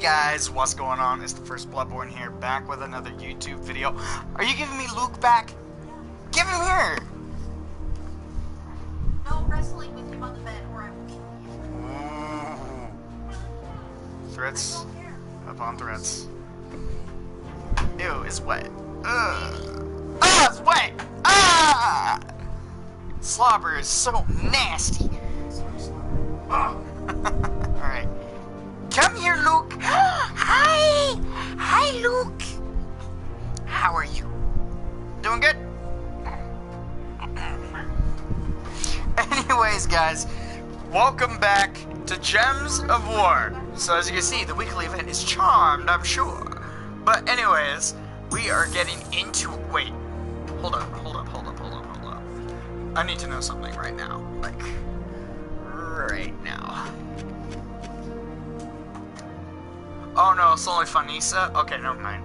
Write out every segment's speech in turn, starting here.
guys, what's going on? It's the first Bloodborne here, back with another YouTube video. Are you giving me Luke back? Give him here! No wrestling with him on the bed or I will kill you. Threats upon threats. Ew, it's wet. Ugh. Ah, it's wet! Ah! Slobber is so nasty. Alright. Come here, Luke. Hi! Hi, Luke. How are you? Doing good? Anyways, guys, welcome back to Gems of War. So as you can see, the weekly event is charmed, I'm sure. But anyways, we are getting into... Wait. Hold up. I need to know something right now. Like, right now. Oh no, it's only Fanisa? Okay, never mind.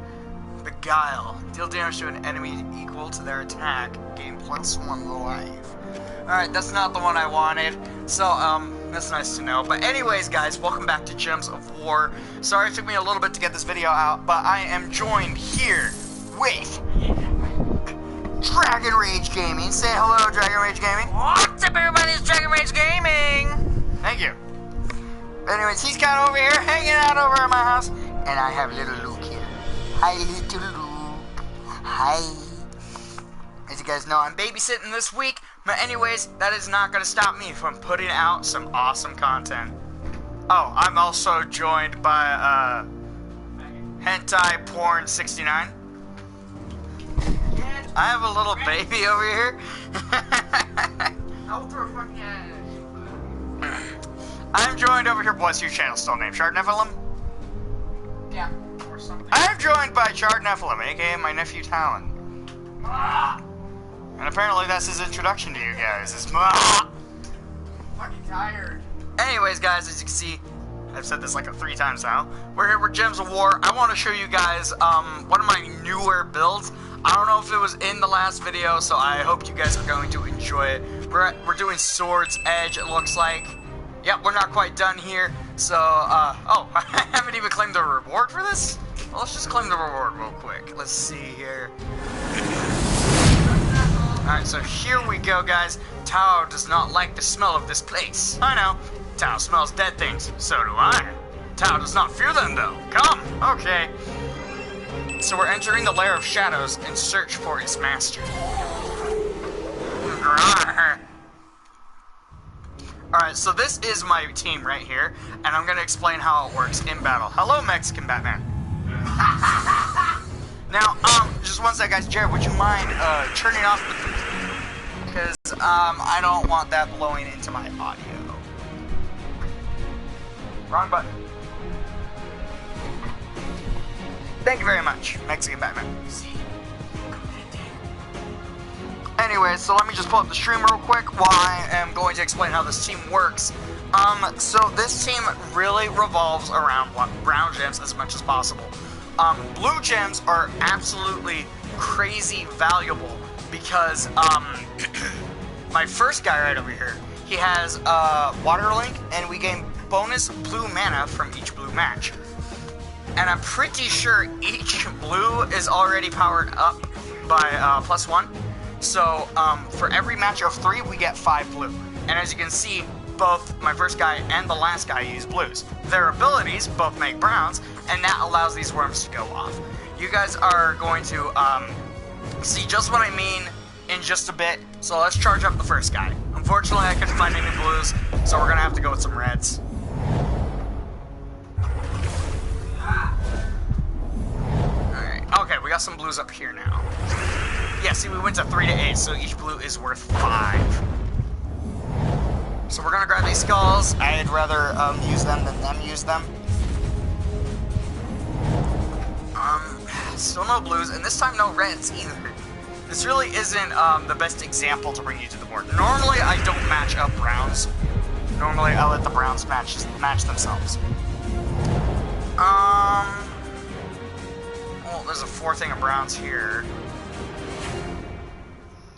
Beguile. Deal damage to an enemy equal to their attack. Gain +1 life. Alright, that's not the one I wanted. So, that's nice to know. But anyways, guys, welcome back to Gems of War. Sorry it took me a little bit to get this video out, but I am joined here with Dragon Rage Gaming. Say hello, Dragon Rage Gaming. What's up, everybody? It's Dragon Rage Gaming. Thank you. Anyways, he's kind of over here, hanging out over at my house. And I have little Luke here. Hi, little Luke. Hi. As you guys know, I'm babysitting this week. But anyways, that is not going to stop me from putting out some awesome content. Oh, I'm also joined by, Hentai Porn 69. I have a little baby over here. I'm joined over here. What's your channel still named? Shard Nephilim? Yeah, or something. I'm joined by Shard Nephilim, aka my nephew Talon. And apparently that's his introduction to you guys. It's fucking tired. Anyways, guys, as you can see, I've said this like 3 times now. We're here with Gems of War. I want to show you guys one of my newer builds. I don't know if it was in the last video, so I hope you guys are going to enjoy it. We're doing Sword's Edge, it looks like. Yep, we're not quite done here. So, oh, I haven't even claimed the reward for this? Well, let's just claim the reward real quick. Let's see here. Alright, so here we go, guys. Tao does not like the smell of this place. I know. Tao smells dead things. So do I. Tao does not fear them, though. Come. Okay. So we're entering the Lair of Shadows in search for its master. Alright, so this is my team right here, and I'm going to explain how it works in battle. Hello, Mexican Batman. Now, just one sec, guys. Jared, would you mind turning off the... Because, I don't want that blowing into my audio. Wrong button. Thank you very much, Mexican Batman. Anyway, so let me just pull up the stream real quick while I am going to explain how this team works. So this team really revolves around brown gems as much as possible. Blue gems are absolutely crazy valuable because, my first guy right over here, he has, Water Link, and we gain bonus blue mana from each blue match. And I'm pretty sure each blue is already powered up by, +1. So, for every match of 3, we get 5 blue. And as you can see, both my first guy and the last guy use blues. Their abilities both make browns, and that allows these worms to go off. You guys are going to, see just what I mean in just a bit. So let's charge up the first guy. Unfortunately, I couldn't find any blues, so we're gonna have to go with some reds. Alright, okay, we got some blues up here now. Yeah, see, we went to 3 to 8, so each blue is worth 5. So we're gonna grab these skulls. I'd rather use them than them use them. Still no blues, and this time no reds either. This really isn't the best example to bring you to the board. Normally, I don't match up browns. Normally, I let the browns match themselves. Well, there's a 4 thing of browns here.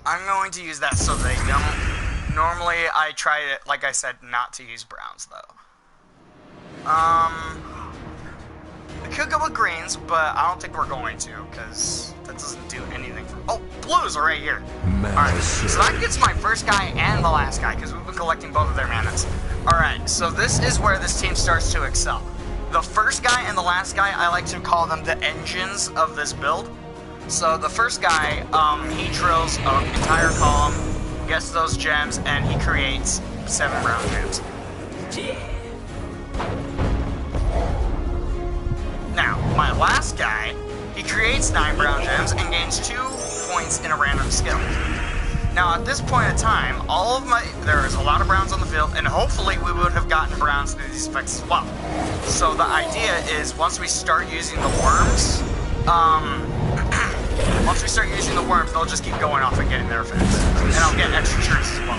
I'm going to use that so they don't. Normally, I try to, like I said, not to use browns, though. We could go with greens, but I don't think we're going to, because that doesn't do anything for... Oh, blues are right here. Alright, so that gets my first guy and the last guy, because we've been collecting both of their manas. Alright, so this is where this team starts to excel. The first guy and the last guy, I like to call them the engines of this build. So the first guy, he drills an entire column, gets those gems, and he creates 7 brown gems. Now, my last guy, he creates 9 brown gems and gains 2 points in a random skill. Now, at this point in time, there is a lot of browns on the field, and hopefully we would have gotten browns through these effects as well. So the idea is, once we start using the worms, they'll just keep going off and getting their effects. And I'll get extra turns as well.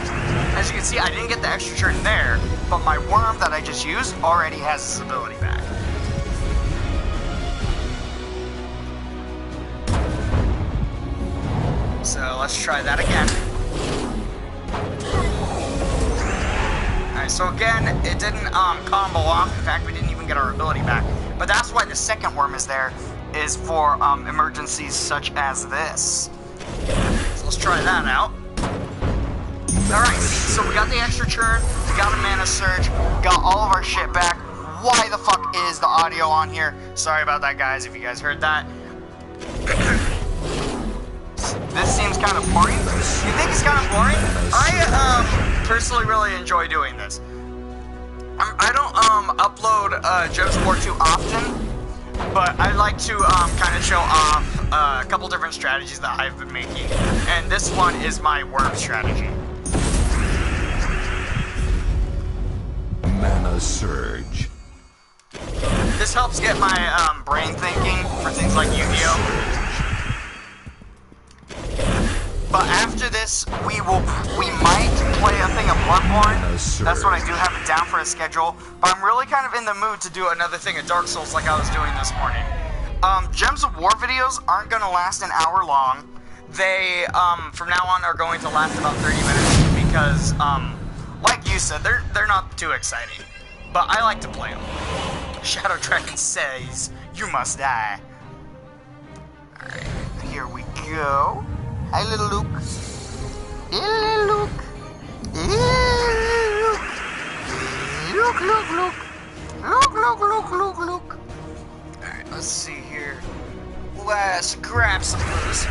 As you can see, I didn't get the extra turn there, but my worm that I just used already has his ability back. So let's try that again. Alright, so again, it didn't combo off. In fact, we didn't even get our ability back. But that's why the second worm is there, is for emergencies such as this. So let's try that out. Alright, so we got the extra turn, we got a mana surge, we got all of our shit back. Why the fuck is the audio on here? Sorry about that, guys, if you guys heard that. This seems kind of boring. You think it's kind of boring? I personally really enjoy doing this. I don't upload Gems of War too often, but I like to kind of show off a couple different strategies that I've been making, and this one is my worm strategy. Mana surge. This helps get my brain thinking for things like Yu-Gi-Oh! But after this, we might play a thing of Bloodborne. That's what I do have it down for a schedule. But I'm really kind of in the mood to do another thing of Dark Souls like I was doing this morning. Gems of War videos aren't going to last an hour long. They, from now on, are going to last about 30 minutes because, like you said, they're not too exciting. But I like to play them. Shadow Dragon says, "You must die." Alright, here we go. Hi, little Luke. Hey, little Luke. Look. Alright, let's see here. Let's grab some blues.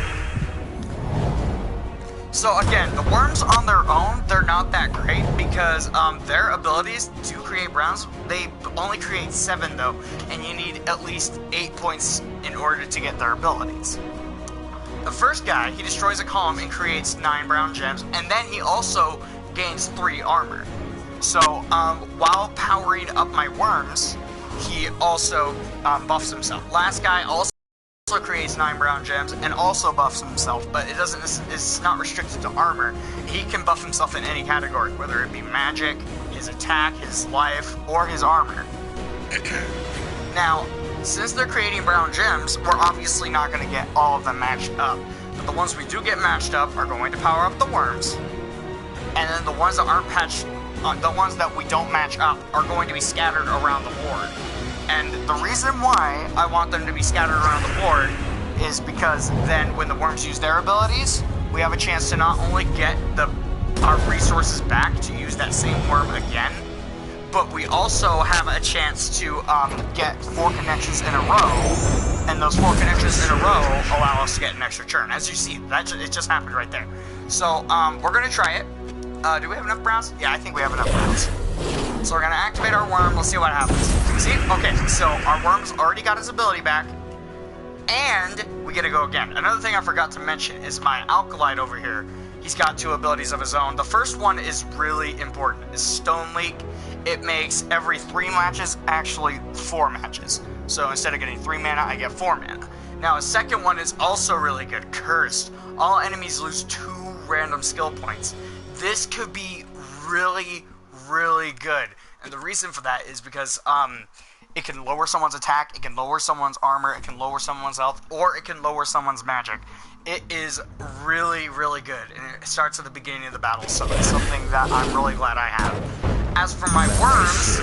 So again, the worms on their own, they're not that great because their abilities do create browns. They only create 7 though, and you need at least 8 points in order to get their abilities. The first guy, he destroys a column and creates 9 brown gems, and then he also gains 3 armor. So, while powering up my worms, he also buffs himself. Last guy also creates 9 brown gems and also buffs himself, but it's not restricted to armor. He can buff himself in any category, whether it be magic, his attack, his life, or his armor. Now, since they're creating brown gems, we're obviously not going to get all of them matched up. But the ones we do get matched up are going to power up the worms. And then the ones that aren't patched, the ones that we don't match up are going to be scattered around the board. And the reason why I want them to be scattered around the board is because then when the worms use their abilities, we have a chance to not only get our resources back to use that same worm again, but we also have a chance to get 4 connections in a row, and those 4 connections in a row allow us to get an extra turn. As you see, it just happened right there. So we're going to try it. Do we have enough browns? Yeah, I think we have enough browns. So we're going to activate our worm. Let's see what happens. See? Okay, so our worm's already got his ability back, and we get to go again. Another thing I forgot to mention is my Alkalite over here. He's got 2 abilities of his own. The first one is really important. It's Stone Leak. It makes every 3 matches actually 4 matches. So instead of getting 3 mana, I get 4 mana. Now, a second one is also really good. Cursed. All enemies lose 2 random skill points. This could be really, really good. And the reason for that is because it can lower someone's attack, it can lower someone's armor, it can lower someone's health, or it can lower someone's magic. It is really, really good. And it starts at the beginning of the battle, so it's something that I'm really glad I have. As for my worms,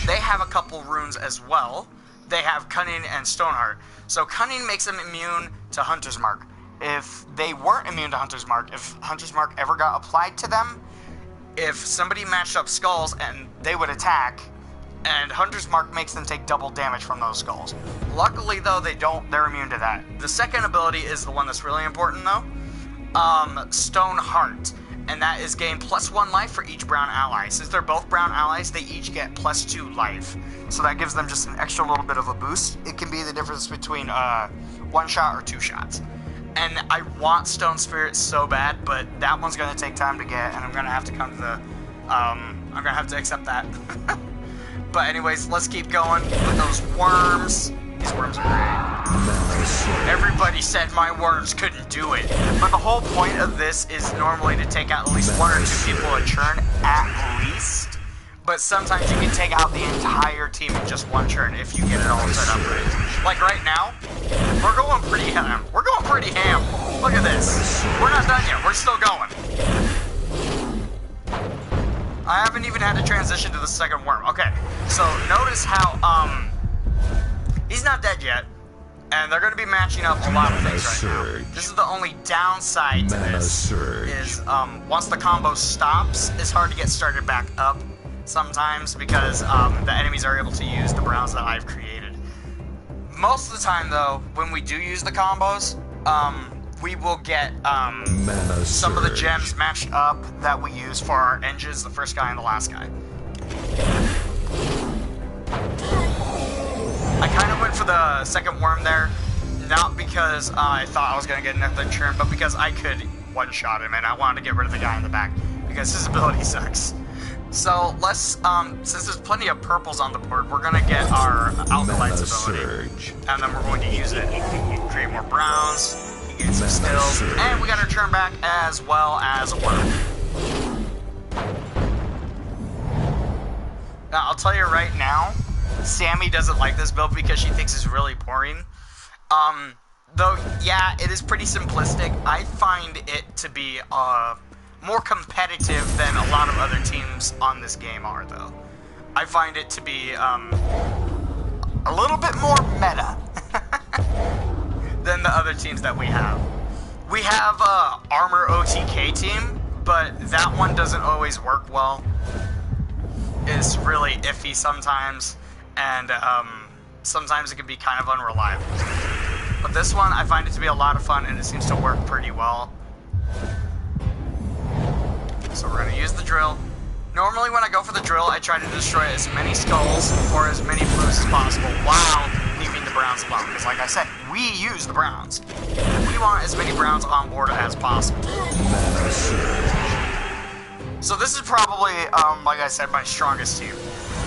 they have a couple runes as well. they have Cunning and Stoneheart. So Cunning makes them immune to Hunter's Mark. If they weren't immune to Hunter's Mark, if Hunter's Mark ever got applied to them, if somebody matched up skulls and they would attack, and Hunter's Mark makes them take double damage from those skulls. Luckily, though, they're immune to that. The second ability is the one that's really important, though. Stoneheart. And that is gain +1 life for each brown ally. Since they're both brown allies, they each get +2 life. So that gives them just an extra little bit of a boost. It can be the difference between 1 shot or 2 shots. And I want Stone Spirit so bad, but that one's going to take time to get, and I'm going to have to come to the... I'm going to have to accept that. But anyways, let's keep going with those worms. These worms are great. Everybody said my worms couldn't do it. But the whole point of this is normally to take out at least 1 or 2 people a turn, at least. But sometimes you can take out the entire team in just 1 turn if you get it all set up right. Like right now, we're going pretty ham. We're going pretty ham. Look at this. We're not done yet. We're still going. I haven't even had to transition to the second worm. Okay, so notice how, he's not dead yet, and they're going to be matching up a lot of things right now. This is the only downside to this, is once the combo stops, it's hard to get started back up sometimes, because the enemies are able to use the browns that I've created. Most of the time, though, when we do use the combos, we will get some of the gems matched up that we use for our engines, the first guy and the last guy. I kind of went for the second worm there, not because I thought I was going to get another turn, but because I could one-shot him, and I wanted to get rid of the guy in the back, because his ability sucks. So let's, since there's plenty of purples on the board, we're going to get our Alkalites ability, and then we're going to use it. Create more browns, get some skills, and we got our turn back as well as a worm. Now, I'll tell you right now, Sammy doesn't like this build because she thinks it's really boring. Though, yeah, it is pretty simplistic. I find it to be more competitive than a lot of other teams on this game are, though. I find it to be a little bit more meta than the other teams that we have. We have a Armor OTK team, but that one doesn't always work well. It's really iffy sometimes, and sometimes it can be kind of unreliable. But this one, I find it to be a lot of fun, and it seems to work pretty well. So we're going to use the drill. Normally when I go for the drill, I try to destroy as many skulls or as many blues as possible while leaving the browns alone. Because like I said, we use the browns. We want as many browns on board as possible. So this is probably, like I said, my strongest team.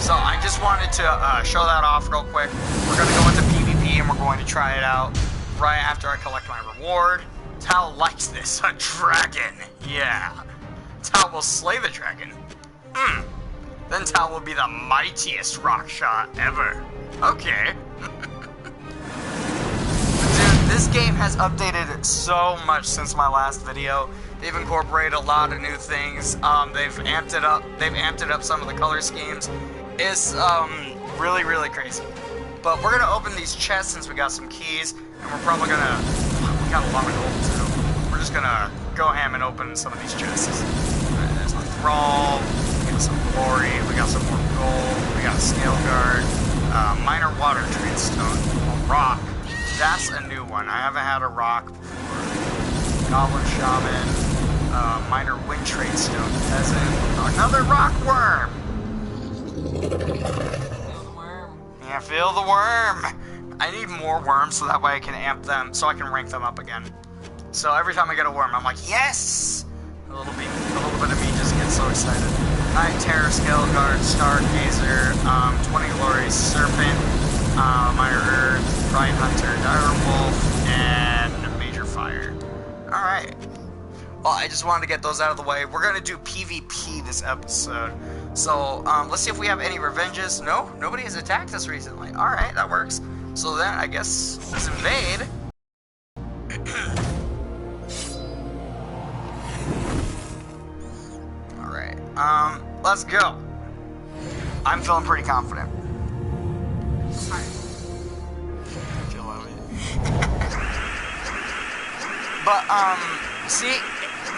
So I just wanted to show that off real quick. We're going to go into PvP and we're going to try it out right after I collect my reward. Tal likes this, a dragon. Yeah. Tal will slay the dragon. Then Tal will be the mightiest rock shot ever. Okay. Dude, this game has updated so much since my last video. They've incorporated a lot of new things. They've amped it up. They've amped it up some of the color schemes. It's really, really crazy. But we're gonna open these chests since we got some keys, and we're probably gonna. We got a lot of gold too. We're just gonna go ham and open some of these chests. Alright, there's the thrall. We got some glory. We got some more gold. We got a scale guard. Minor water trade stone. A rock. That's a new one. I haven't had a rock before. Goblin shaman. Minor wind trade stone peasant. Another rock worm. Yeah, feel the worm. I need more worms so that way I can amp them, so I can rank them up again. So every time I get a worm, I'm like, yes! A little bit of me just gets so excited. Night Terror, Scale Guard, Stargazer, 20 Glories, Serpent, Minor Earth, Pride Hunter, Dire Wolf, and Major Fire. Alright. Well, I just wanted to get those out of the way. We're gonna do PvP this episode. So, let's see if we have any revenges. No, nobody has attacked us recently. Alright, that works. So then, I guess, let's invade. Alright, let's go. I'm feeling pretty confident. Alright. But, see,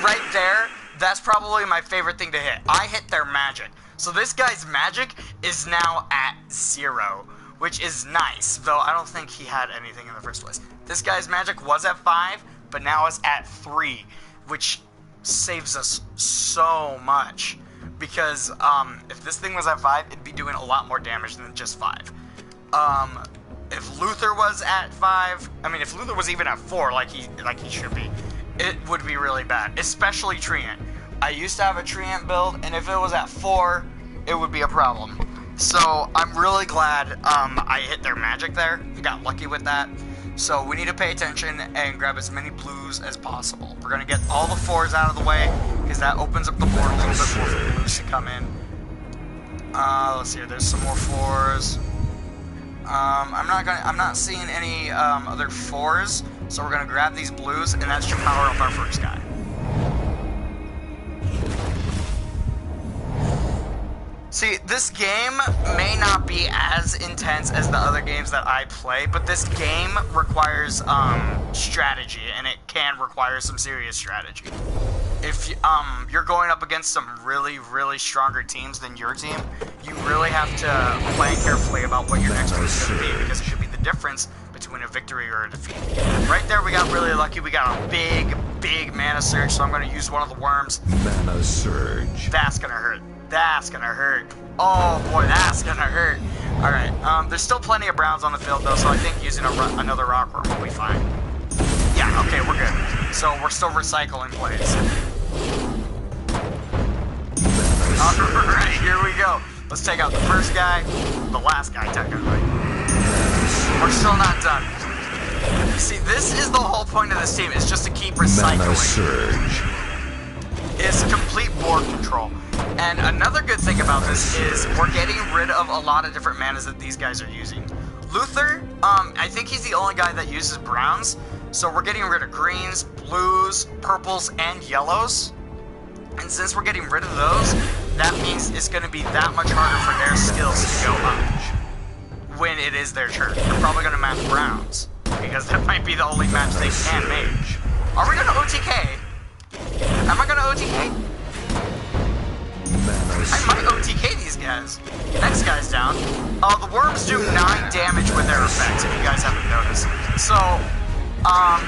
right there, that's probably my favorite thing to hit. I hit their magic. So this guy's magic is now at 0, which is nice, though I don't think he had anything in the first place. This guy's magic was at 5, but now it's at 3, which saves us so much. Because, if this thing was at 5, it'd be doing a lot more damage than just 5. If Luther was at 5, I mean, if Luther was even at 4, like he should be, it would be really bad, especially Treant. I used to have a Treant build, and if it was at 4, it would be a problem. So, I'm really glad, I hit their magic there, got lucky with that. So, we need to pay attention and grab as many blues as possible. We're gonna get all the 4s out of the way, because that opens up the board a little bit more for the blues to come in. Let's see here, there's some more 4s. I'm not seeing any, other 4s, so we're gonna grab these blues, and that should power up our first guy. See, this game may not be as intense as the other games that I play, but this game requires, strategy, and it can require some serious strategy. If, you're going up against some really, really stronger teams than your team, you really have to plan carefully about what your next move is going to be, because it could be the difference between a victory or a defeat. Right there, we got really lucky. We got a big, big mana surge, so I'm going to use one of the worms. Mana surge. That's going to hurt. That's gonna hurt. Oh boy, that's gonna hurt. Alright, there's still plenty of browns on the field though, so I think using another rock worm will be fine. Yeah, okay, we're good. So we're still recycling plays. Alright, here we go. Let's take out the first guy, the last guy technically. We're still not done. See, this is the whole point of this team, is just to keep recycling. Mana surge. Is complete board control. And another good thing about this is we're getting rid of a lot of different manas that these guys are using. Luther, I think he's the only guy that uses browns, so we're getting rid of greens, blues, purples, and yellows. And since we're getting rid of those, that means it's going to be that much harder for their skills to go up when it is their turn. They're probably going to match browns, because that might be the only match they can make. Are we going to OTK? Am I going to OTK? I might OTK these guys. Next guy's down. The worms do 9 damage with their effects, if you guys haven't noticed. So,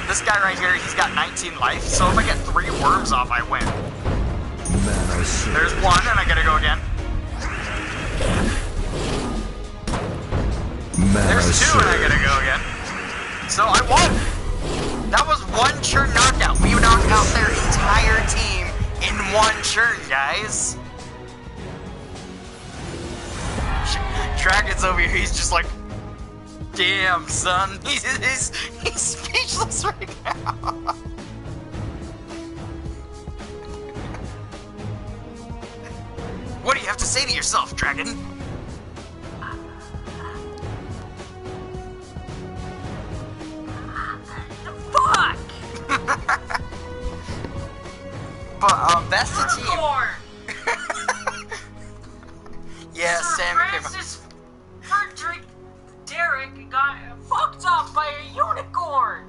this guy right here, he's got 19 life, so if I get 3 worms off, I win. There's 1, and I gotta go again. There's 2, and I gotta go again. So I won! That was 1 churn knockout. We knocked out their entire team in 1 churn, guys. Dragon's over here, he's just like, damn, son. He's speechless right now. What do you have to say to yourself, Dragon? Fuck! But, that's the team. Yeah, Sir Sam Francis Frederick Derrick got fucked up by a unicorn!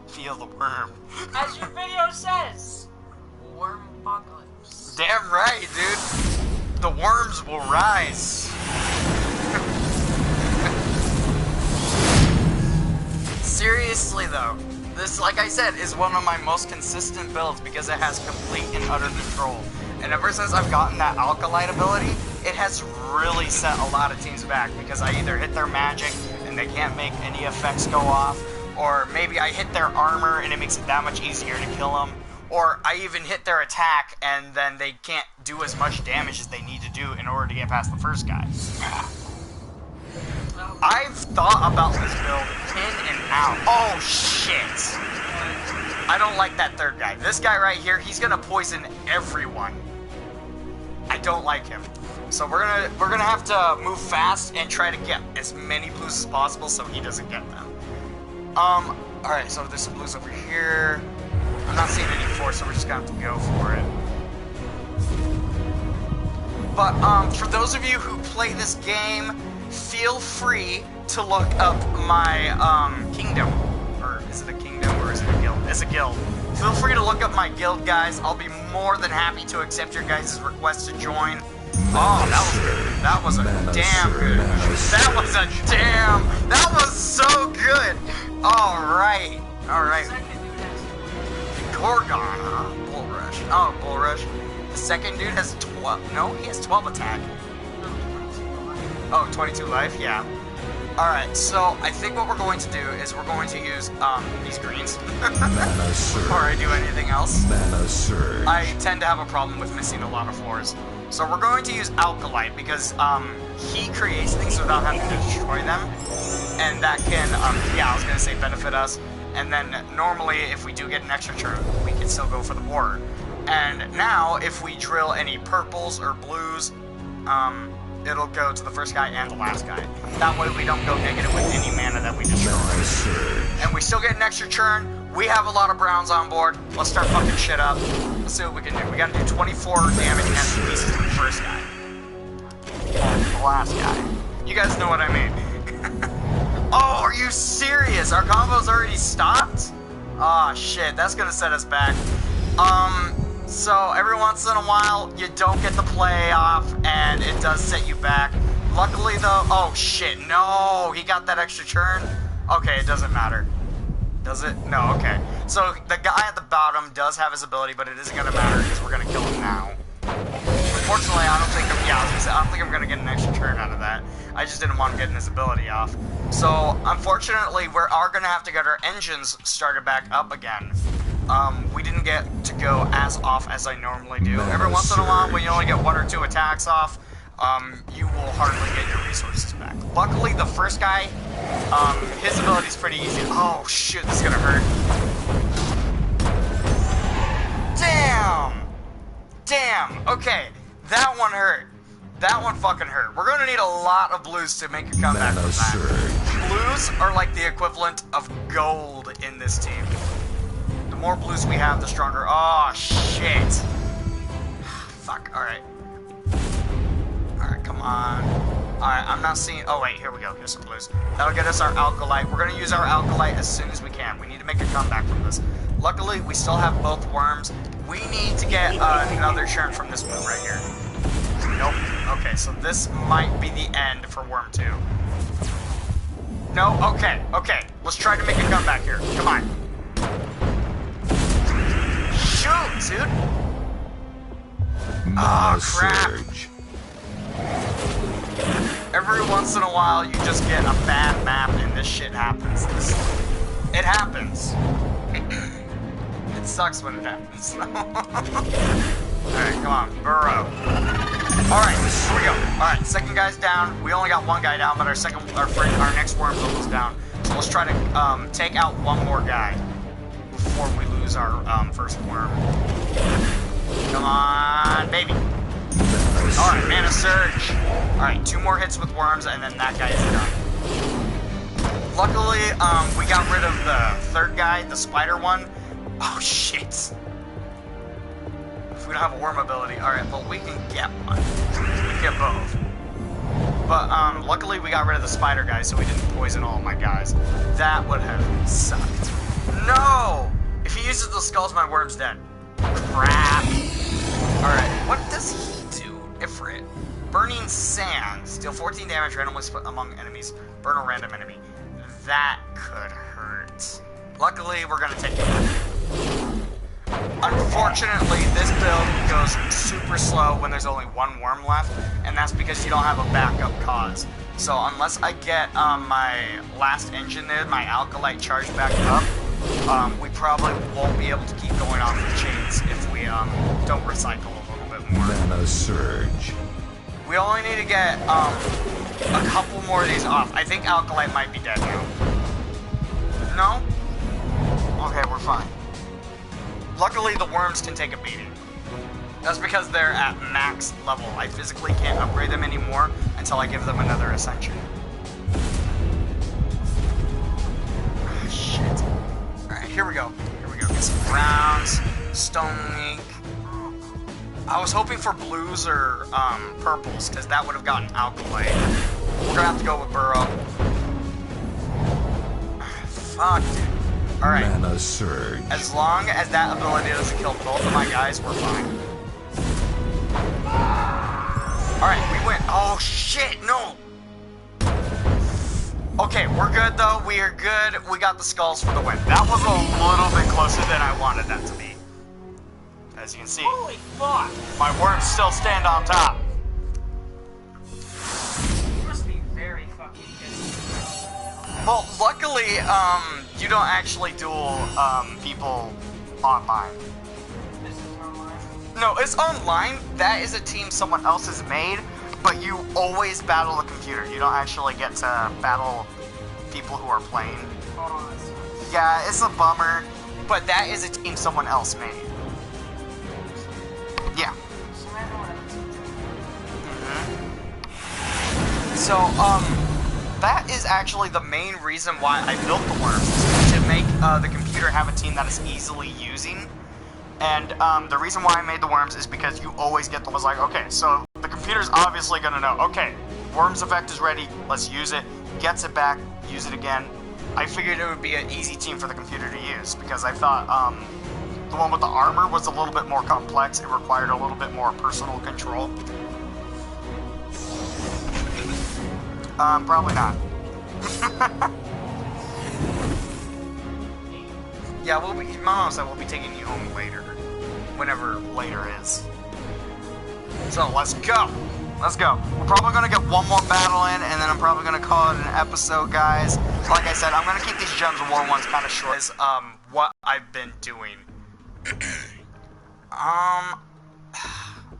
Feel the worm. As your video says, Wormpocalypse. Damn right, dude. The worms will rise. Seriously though, this, like I said, is one of my most consistent builds because it has complete and utter control. And ever since I've gotten that Alkalite ability, it has really set a lot of teams back because I either hit their magic and they can't make any effects go off, or maybe I hit their armor and it makes it that much easier to kill them, or I even hit their attack and then they can't do as much damage as they need to do in order to get past the first guy. I've thought about this build in and out. Oh shit! I don't like that third guy. This guy right here, he's gonna poison everyone. I don't like him. So we're gonna have to move fast and try to get as many blues as possible so he doesn't get them. Alright, so there's some blues over here. I'm not seeing any 4, so we're just gonna have to go for it. But for those of you who play this game, feel free to look up my kingdom. or is it a kingdom, or is it a guild? It's a guild. Feel free to look up my guild, guys. I'll be more than happy to accept your guys' request to join. Oh, that was good. That was a damn good. That was a damn. That was so good. All right. All right. Gorgon, huh? Bull Rush. Oh, Bull Rush. The second dude has 12. No, he has 12 attack. Oh, 22 life? Yeah. Alright, so I think what we're going to do is we're going to use these greens before I do anything else. Mana Surge. I tend to have a problem with missing a lot of floors. So we're going to use Alkalite because he creates things without having to destroy them. And that can, yeah, I was going to say benefit us. And then normally if we do get an extra turn, we can still go for the board. And now if we drill any purples or blues, it'll go to the first guy and the last guy. That way we don't go negative with any mana that we destroy. And we still get an extra churn. We have a lot of browns on board. Let's start fucking shit up. Let's see what we can do. We gotta do 24 damage at least to the first guy. And the last guy. You guys know what I mean. Oh, are you serious? Our combo's already stopped? Oh shit, that's gonna set us back. So every once in a while, you don't get the play off, and it does set you back. Luckily, though, oh shit, no, he got that extra turn. Okay, it doesn't matter. Does it? No, okay. So the guy at the bottom does have his ability, but it isn't gonna matter because we're gonna kill him now. Unfortunately, I don't think I'm gonna get an extra turn out of that. I just didn't want him getting his ability off. So unfortunately, we are gonna have to get our engines started back up again. We didn't get to go as off as I normally do. Every once in a while, when you only get 1 or 2 attacks off, you will hardly get your resources back. Luckily, the first guy, his ability's pretty easy. Oh shit, this is gonna hurt. Damn! Damn! Okay, that one hurt. That one fucking hurt. We're gonna need a lot of blues to make a comeback from that. Blues are like the equivalent of gold in this team. The more blues we have, the stronger. Oh, shit. Fuck, alright. Alright, come on. Alright, I'm not seeing... Oh, wait, here we go. Here's some blues. That'll get us our Alkalite. We're going to use our Alkalite as soon as we can. We need to make a comeback from this. Luckily, we still have both worms. We need to get another churn from this move right here. Nope. Okay, so this might be the end for Worm 2. No? Okay, okay. Let's try to make a comeback here. Come on. Shoot, dude! Oh, crap. Surge. Every once in a while, you just get a bad map and this shit happens. It happens. It sucks when it happens, though. Alright, come on, burrow. Alright, here we go. Alright, second guy's down. We only got one guy down, but our next worm's almost down. So let's try to take out one more guy before we lose our first worm. Come on, baby. Alright, Mana Surge. Alright, 2 more hits with worms, and then that guy is done. Luckily, we got rid of the third guy, the spider one. Oh, shit. If we don't have a worm ability, alright, but we can get one. We can get both. But, luckily we got rid of the spider guy, so we didn't poison all of my guys. That would have sucked. No! If he uses the skulls, my worm's dead. Crap. Alright, what does he do? Ifrit. Burning Sands. Deal 14 damage randomly split among enemies. Burn a random enemy. That could hurt. Luckily, we're gonna take it. Unfortunately, this build goes super slow when there's only 1 worm left, and that's because you don't have a backup cause. So unless I get my last engine there, my Alkalite charged back up, we probably won't be able to keep going off the chains if we don't recycle a little bit more. Mana Surge. We only need to get a couple more of these off. I think Alkalite might be dead now. No? Okay, we're fine. Luckily, the worms can take a beating. That's because they're at max level. I physically can't upgrade them anymore until I give them another ascension. Oh, shit. Alright, here we go. Here we go. Get some browns, stone ink. I was hoping for blues or purples, because that would have gotten Alkalite. We're gonna have to go with Burrow. Fuck, dude. Alright. Mana surge. As long as that ability doesn't kill both of my guys, we're fine. Alright, we win. Oh shit, no! Okay, we're good though. We are good. We got the skulls for the win. That was a little bit closer than I wanted that to be. As you can see. Holy fuck! My worms still stand on top. You must be very fucking pissed. Well, luckily, you don't actually duel, people online. This is online. No, it's online. That is a team someone else has made, but you always battle the computer. You don't actually get to battle people who are playing. Oh, that sucks. Yeah, it's a bummer, but that is a team someone else made. Yeah. So I know what I'm So, that is actually the main reason why I built the worms, to make the computer have a team that is easily using. And the reason why I made the worms is because you always get the was like, okay, so the computer's obviously gonna know, okay, worms effect is ready, let's use it, gets it back, use it again. I figured it would be an easy team for the computer to use because I thought the one with the armor was a little bit more complex, it required a little bit more personal control. Probably not. Yeah, my mom said we'll be taking you home later. Whenever later is. So, let's go! Let's go. We're probably gonna get one more battle in, and then I'm probably gonna call it an episode, guys. Like I said, I'm gonna keep these Gems of War ones kind of short. Is, what I've been doing.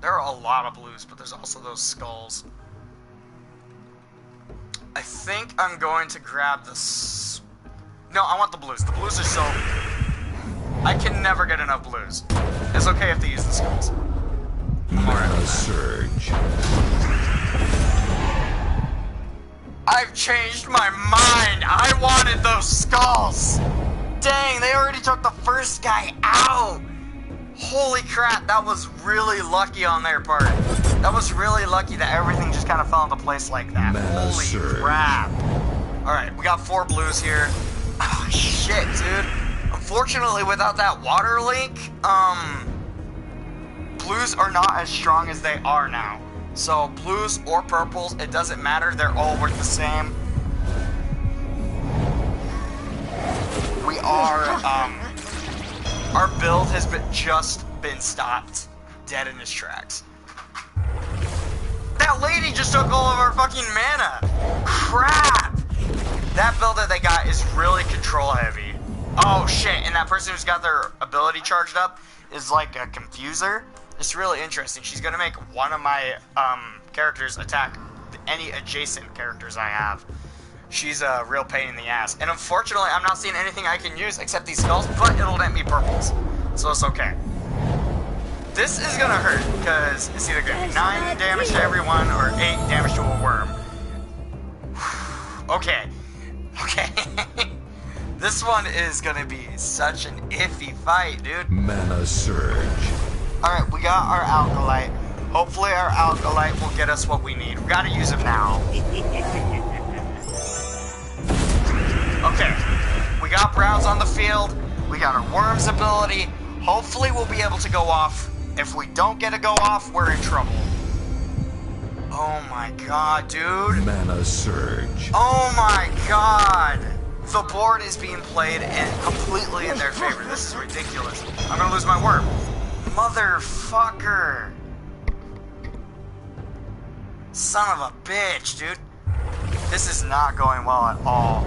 There are a lot of blues, but there's also those skulls. I think I'm going to grab this. No, I want the blues. The blues are so... I can never get enough blues. It's okay if they use the skulls. Mana surge. I've changed my mind. I wanted those skulls. Dang, they already took the first guy out. Holy crap, that was really lucky on their part. That was really lucky that everything just kind of fell into place like that. Mana Holy surge. crap. Alright, we got 4 blues here. Oh, shit, dude. Unfortunately, without that water link, blues are not as strong as they are now. So, blues or purples, it doesn't matter. They're all worth the same. We are, our build has just been stopped dead in its tracks. That lady just took all of our fucking mana. Crap. That build that they got is really control heavy. Oh shit, and that person who's got their ability charged up is like a confuser. It's really interesting. She's gonna make one of my characters attack any adjacent characters I have. She's a real pain in the ass. And unfortunately, I'm not seeing anything I can use except these skulls, but it'll net me purples. So it's okay. This is gonna hurt, because it's either gonna be 9 damage to everyone or 8 damage to a worm. Okay. Okay. This one is gonna be such an iffy fight, dude. Mana surge. Alright, we got our Alkalite. Hopefully our Alkalite will get us what we need. We gotta use him now. Okay. We got Browns on the field. We got our Worms ability. Hopefully we'll be able to go off. If we don't get to go off, we're in trouble. Oh my god, dude. Mana surge. Oh my god. The board is being played completely in their favor. This is ridiculous. I'm gonna lose my worm. Motherfucker. Son of a bitch, dude. This is not going well at all.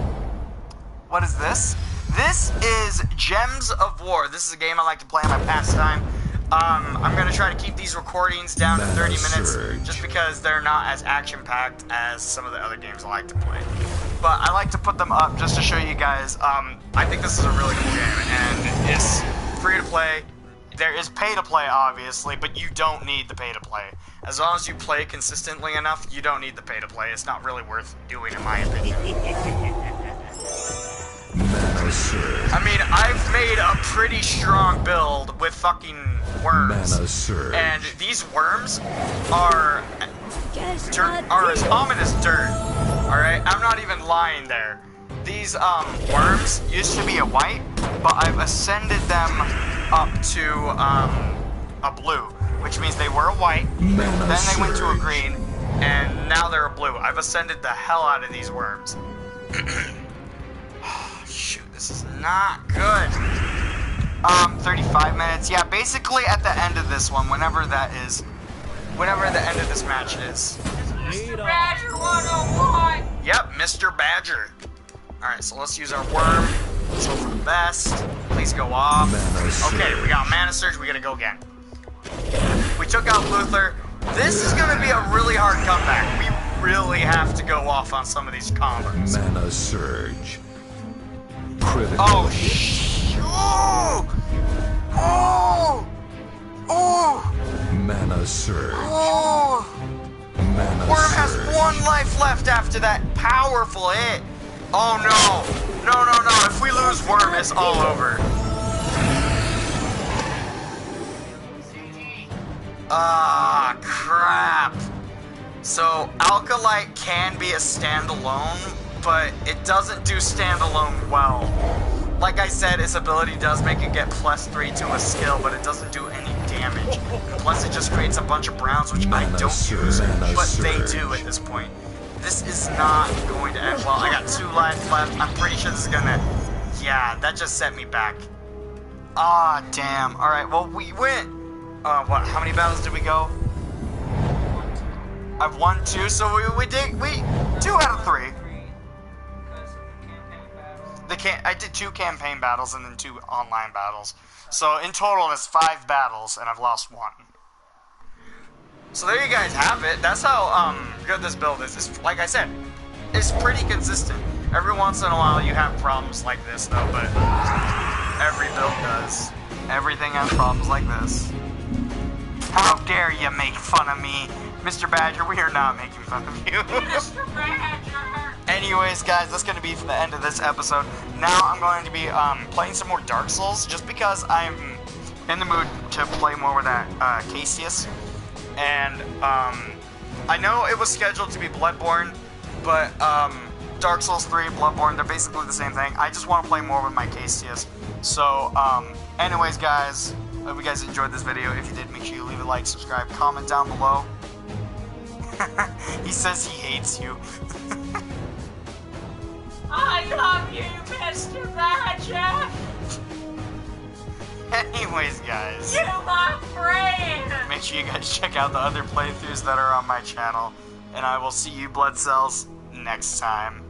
What is this? This is Gems of War. This is a game I like to play in my pastime. I'm gonna try to keep these recordings down to 30 minutes just because they're not as action-packed as some of the other games I like to play. But I like to put them up just to show you guys. I think this is a really cool game, and it's free to play. There is pay to play, obviously, but you don't need the pay to play. As long as you play consistently enough, you don't need the pay to play. It's not really worth doing, in my opinion. Mana surge. I mean, I've made a pretty strong build with fucking worms. Mana surge. And these worms are as common as dirt. Alright? I'm not even lying there. These worms used to be a white, but I've ascended them up to a blue, which means they were a white, then they went to a green, and now they're a blue. I've ascended the hell out of these worms. Shoot, this is not good. 35 minutes. Yeah, basically at the end of this one, whenever that is, whenever the end of this match is. Mr. Badger 101! Yep, Mr. Badger. Alright, so let's use our worm. Let's hope for the best. Please go off. Okay, we got Mana Surge. We gotta go again. We took out Luther. This is gonna be a really hard comeback. We really have to go off on some of these combos. Mana Surge. Critical. Oh, oh! Oh! Oh! Mana Surge. Oh! Mana Worm has Surge. 1 life left after that powerful hit. Oh no! No, no, no. If we lose Worm, it's all over. Ah, crap. So, Alkalite can be a standalone, but it doesn't do standalone well. Like I said, its ability does make it get +3 to a skill, but it doesn't do any damage. Plus, it just creates a bunch of browns, which I don't use, but they do at this point. This is not going to end well. I got 2 lives left. I'm pretty sure this is gonna... Yeah, that just set me back. Ah, damn. Alright, well, we went... what, how many battles did we go? I've won 2, so we 2 out of 3. I did 2 campaign battles and then 2 online battles. So in total, it's 5 battles, and I've lost 1. So there you guys have it. That's how good this build is. It's, like I said, it's pretty consistent. Every once in a while, you have problems like this, though, but every build does. Everything has problems like this. How dare you make fun of me? Mr. Badger, we are not making fun of you. Mr. Badger! Anyways, guys, that's going to be for the end of this episode. Now I'm going to be playing some more Dark Souls, just because I'm in the mood to play more with that Cassius. And I know it was scheduled to be Bloodborne, but Dark Souls 3, Bloodborne, they're basically the same thing. I just want to play more with my Cassius. So, anyways, guys, hope you guys enjoyed this video. If you did, make sure you leave a like, subscribe, comment down below. He says he hates you. I love you, Mr. Badger! Anyways, guys, You my friend! make sure you guys check out the other playthroughs that are on my channel. And I will see you, Blood Cells, next time.